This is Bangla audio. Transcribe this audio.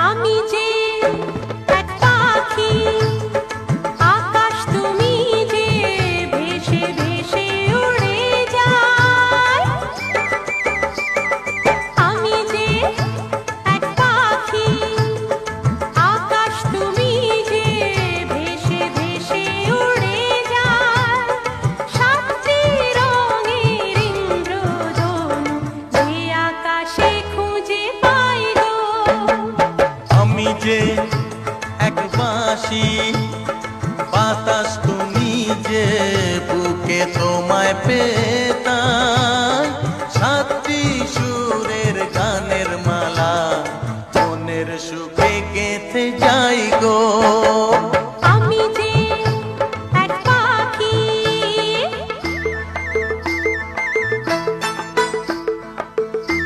আমি যে এক পাখি, আকাশ তুমি যে ভেসে ভেসে উড়ে যায়। আমি যে এক পাখি, আকাশ তুমি যে ভেসে ভেসে উড়ে যায়। সাতটি রঙের ইন্দ্রধনু যে আকাশে খুঁজে পাই গো। আমি যে এক বাঁশি, বাতাস তুমি যে বুকে তোমায় পেতাম।